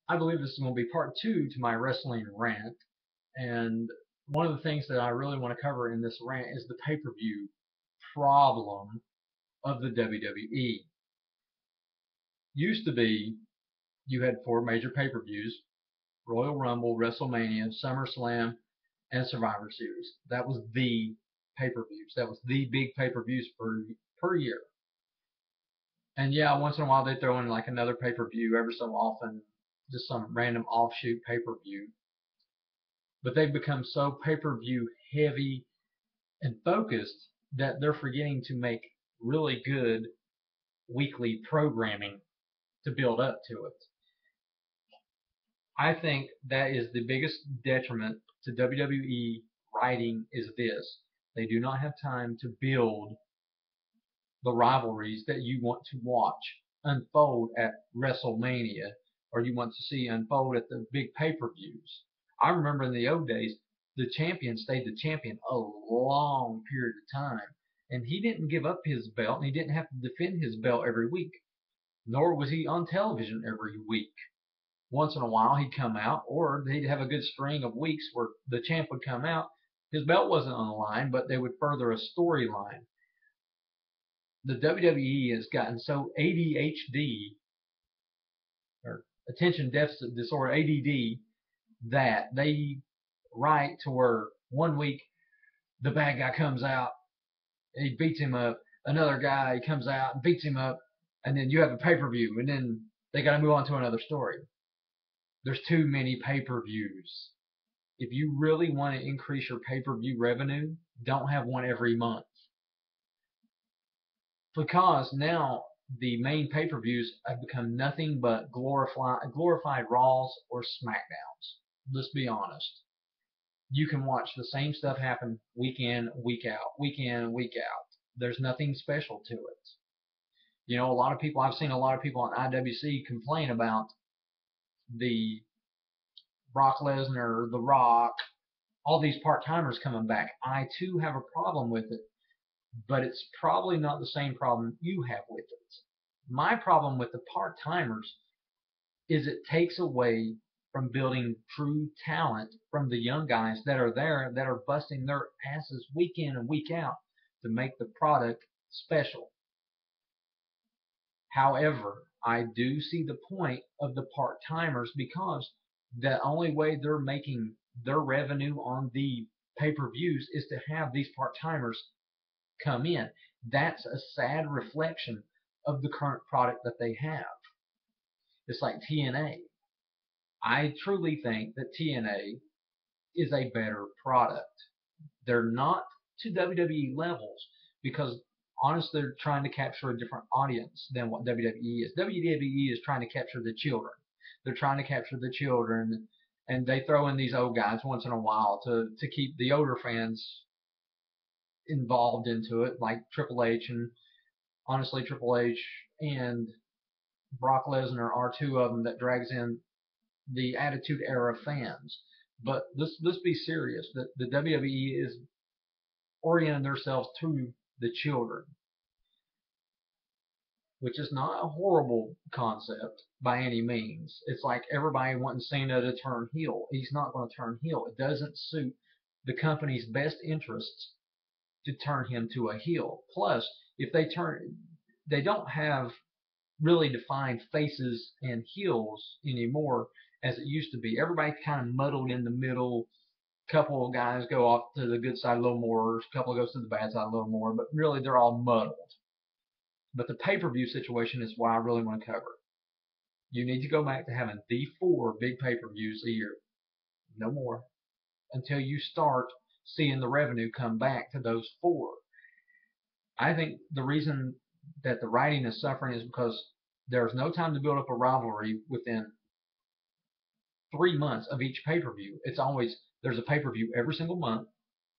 I believe this is going to be part two to my wrestling rant. And one of the things that I really want to cover in this rant is the pay per view problem of the WWE. Used to be you had four major pay per views: Royal Rumble, WrestleMania, SummerSlam, and Survivor Series. That was the pay per views. That was the big pay per views per year. And yeah, once in a while they throw in like another pay per view every so often, just some random offshoot pay per view. But they've become so pay per view heavy and focused that they're forgetting to make really good weekly programming to build up to it. I think that is the biggest detriment to WWE writing is this. They do not have time to build the rivalries that you want to watch unfold at WrestleMania or you want to see unfold at the big pay-per-views. I remember in the old days, the champion stayed the champion a long period of time, and he didn't give up his belt, and he didn't have to defend his belt every week, nor was he on television every week. Once in a while, he'd come out, or he'd have a good string of weeks where the champ would come out. His belt wasn't on the line, but they would further a storyline. The WWE has gotten so ADHD or attention deficit disorder ADD that they write to where one week the bad guy comes out, he beats him up, another guy comes out and beats him up, and then you have a pay per view, and then they got to move on to another story. There's too many pay per views. If you really want to increase your pay per view revenue, don't have one every month because now the main pay-per-views have become nothing but glorified Raws or SmackDowns. Let's be honest. You can watch the same stuff happen week in, week out, week in, week out. There's nothing special to it. You know, a lot of people, I've seen a lot of people on IWC complain about the Brock Lesnar, The Rock, all these part timers coming back. I too have a problem with it, but it's probably not the same problem you have with it. My problem with the part timers is it takes away from building true talent from the young guys that are there that are busting their asses week in and week out to make the product special. However, I do see the point of the part timers because the only way they're making their revenue on the pay per views is to have these part timers come in. That's a sad reflection of the current product that they have. It's like TNA. I truly think that TNA is a better product. They're not to WWE levels because honestly they're trying to capture a different audience than what WWE is. WWE is trying to capture the children. They're trying to capture the children and they throw in these old guys once in a while to keep the older fans involved into it, like Triple H and honestly Triple H and Brock Lesnar are two of them that drags in the Attitude Era fans. But let's be serious. The WWE is orienting themselves to the children, which is not a horrible concept by any means. It's like everybody wanting Cena to turn heel. He's not going to turn heel. It doesn't suit the company's best interests to turn him to a heel. Plus, if they don't have really defined faces and heels anymore as it used to be. Everybody kind of muddled in the middle. Couple of guys go off to the good side a little more, a couple goes to the bad side a little more, but really they're all muddled. But the pay-per-view situation is what I really want to cover. You need to go back to having the four big pay-per-views a year, no more, until you start seeing the revenue come back to those four. I think the reason that the writing is suffering is because there's no time to build up a rivalry within 3 months of each pay per view. It's always there's a pay per view every single month.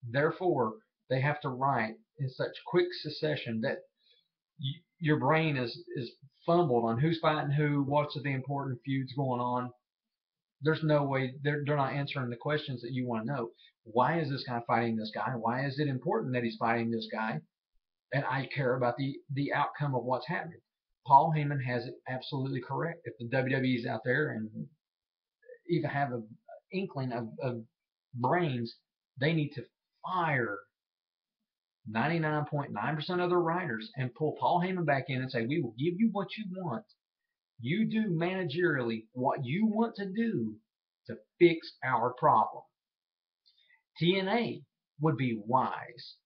Therefore, they have to write in such quick succession that your brain is fumbled on who's fighting who, what's the important feuds going on. There's no way they're not answering the questions that you want to know. Why is this guy fighting this guy? Why is it important that he's fighting this guy? And I care about the outcome of what's happening. Paul Heyman has it absolutely correct. If the WWE is out there and even have an inkling of brains, they need to fire 99.9% of their writers and pull Paul Heyman back in and say, we will give you what you want. You do managerially what you want to do to fix our problem. TNA would be wise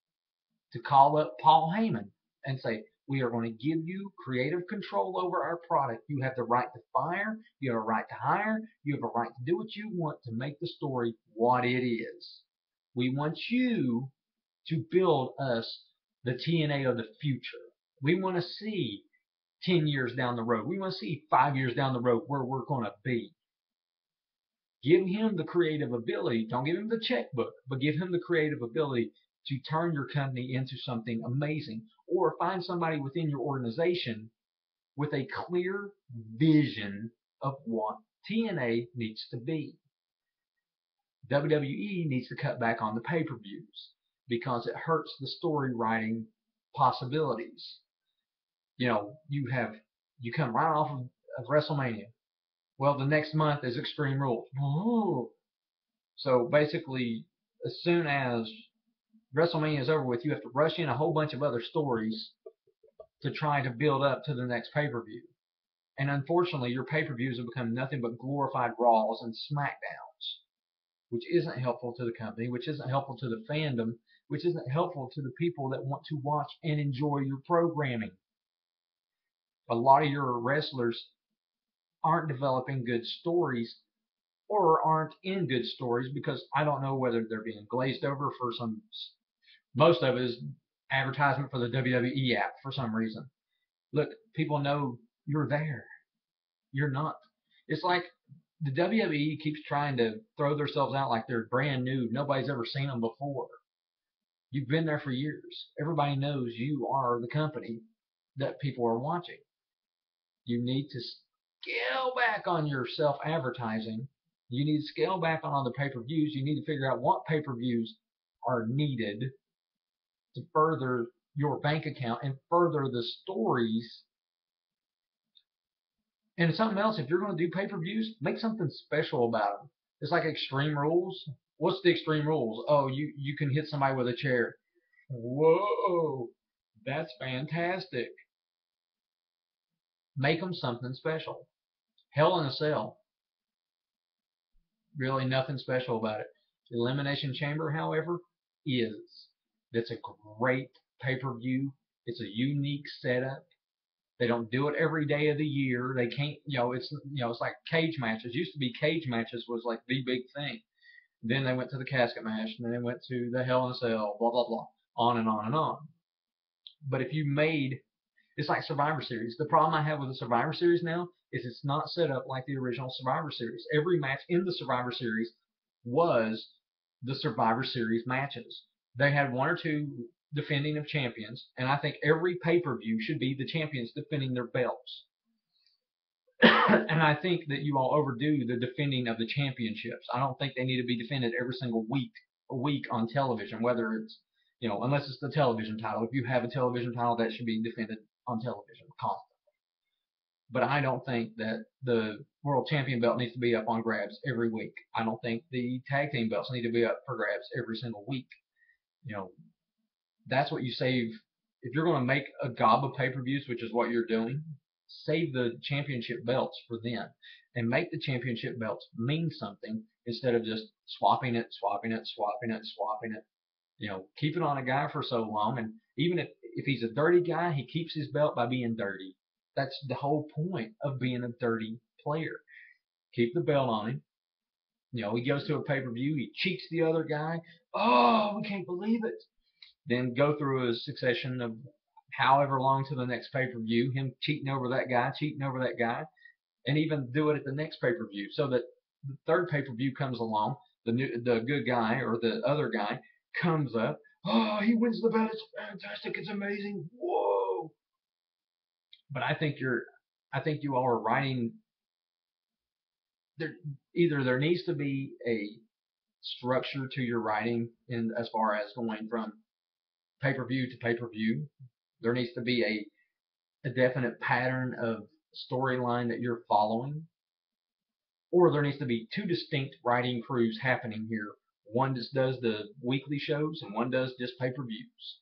to call up Paul Heyman and say, we are going to give you creative control over our product. You have the right to fire. You have a right to hire. You have a right to do what you want to make the story what it is. We want you to build us the TNA of the future. We want to see 10 years down the road. We want to see 5 years down the road where we're going to be. Give him the creative ability. Don't give him the checkbook, but give him the creative ability to turn your company into something amazing. Or find somebody within your organization with a clear vision of what TNA needs to be. WWE needs to cut back on the pay-per-views because it hurts the story writing possibilities. You come right off of WrestleMania. Well, the next month is Extreme Rules. Ooh. So basically, as soon as WrestleMania is over with, you have to rush in a whole bunch of other stories to try to build up to the next pay-per-view. And unfortunately, your pay-per-views have become nothing but glorified Raws and SmackDowns, which isn't helpful to the company, which isn't helpful to the fandom, which isn't helpful to the people that want to watch and enjoy your programming. A lot of your wrestlers aren't developing good stories or aren't in good stories because I don't know whether they're being glazed over for some. Most of it is advertisement for the WWE app for some reason. Look, people know you're there. You're not. It's like the WWE keeps trying to throw themselves out like they're brand new. Nobody's ever seen them before. You've been there for years. Everybody knows you are the company that people are watching. You need to scale back on your self-advertising. You need to scale back on the pay-per-views. You need to figure out what pay-per-views are needed to further your bank account and further the stories. And something else, if you're going to do pay-per-views, make something special about them. It's like Extreme Rules. What's the Extreme Rules? Oh, you can hit somebody with a chair. Whoa, that's fantastic. Make them something special. Hell in a Cell. Really nothing special about it. Elimination Chamber, however, is. That's a great pay-per-view. It's a unique setup. They don't do it every day of the year. They can't, it's like cage matches. Used to be cage matches was like the big thing. Then they went to the casket match, and then they went to the Hell in a Cell, blah, blah, blah, on and on and on. But if you made, it's like Survivor Series. The problem I have with the Survivor Series now is it's not set up like the original Survivor Series. Every match in the Survivor Series was the Survivor Series matches. They had one or two defending of champions, and I think every pay-per-view should be the champions defending their belts. And I think that you all overdo the defending of the championships. I don't think they need to be defended every single week on television, whether it's, unless it's the television title. If you have a television title, that should be defended on television constantly. But I don't think that the world champion belt needs to be up on grabs every week. I don't think the tag team belts need to be up for grabs every single week. That's what you save. If you're going to make a gob of pay-per-views, which is what you're doing, save the championship belts for them and make the championship belts mean something instead of just swapping it. Keep it on a guy for so long, and even if he's a dirty guy, he keeps his belt by being dirty. That's the whole point of being a dirty player. Keep the belt on him. He goes to a pay-per-view, he cheats the other guy. Oh, we can't believe it. Then go through a succession of however long to the next pay-per-view, him cheating over that guy, and even do it at the next pay-per-view, so that the third pay-per-view comes along, the good guy or the other guy comes up. Oh, he wins the belt. It's fantastic. It's amazing. Whoa! But I think you all are writing. Either there needs to be a structure to your writing in as far as going from pay-per-view to pay-per-view. There needs to be a definite pattern of storyline that you're following. or there needs to be two distinct writing crews happening here. One just does the weekly shows and one does just pay-per-views,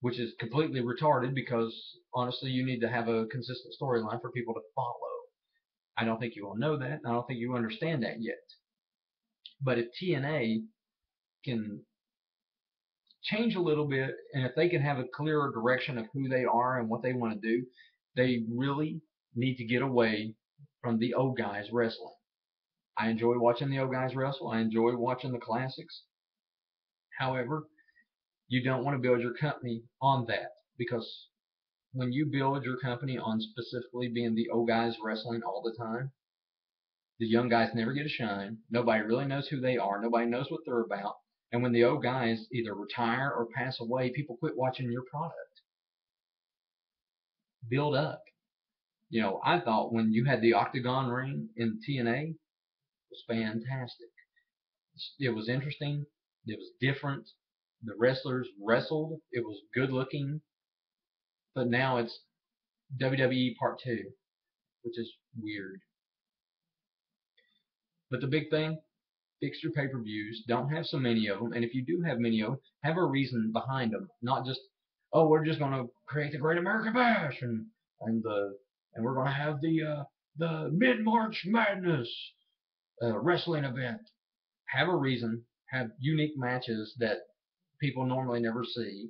which is completely retarded because honestly, you need to have a consistent storyline for people to follow. I don't think you all know that. I don't think you understand that yet. But if TNA can change a little bit, and if they can have a clearer direction of who they are and what they want to do, they really need to get away from the old guys wrestling. I enjoy watching the old guys wrestle. I enjoy watching the classics. However, you don't want to build your company on that, because when you build your company on specifically being the old guys wrestling all the time, the young guys never get a shine. Nobody really knows who they are. Nobody knows what they're about. And when the old guys either retire or pass away, people quit watching your product. Build up. You know, I thought when you had the Octagon ring in TNA, it was fantastic. It was interesting. It was different. The wrestlers wrestled. It was good looking. But now it's WWE Part 2, which is weird. But the big thing, fix your pay-per-views. Don't have so many of them. And if you do have many of them, have a reason behind them. Not just, oh, we're just going to create the Great American Bash and we're going to have the Mid-March Madness wrestling event. Have a reason. Have unique matches that people normally never see.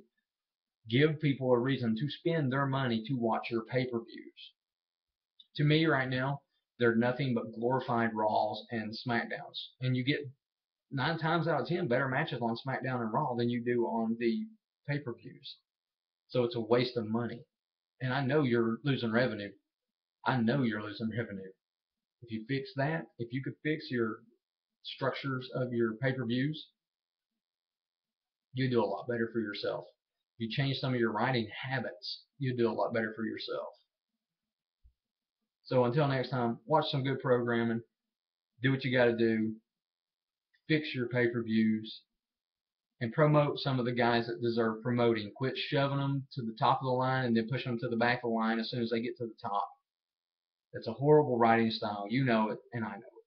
Give people a reason to spend their money to watch your pay-per-views. To me right now, they're nothing but glorified Raws and SmackDowns. And you get 9 times out of 10 better matches on SmackDown and Raw than you do on the pay-per-views. So it's a waste of money. And I know you're losing revenue. I know you're losing revenue. If you fix that, if you could fix your structures of your pay-per-views, you do a lot better for yourself. If you change some of your writing habits, you do a lot better for yourself. So until next time, watch some good programming. Do what you got to do. Fix your pay-per-views. And promote some of the guys that deserve promoting. Quit shoving them to the top of the line and then pushing them to the back of the line as soon as they get to the top. That's a horrible writing style. You know it, and I know it.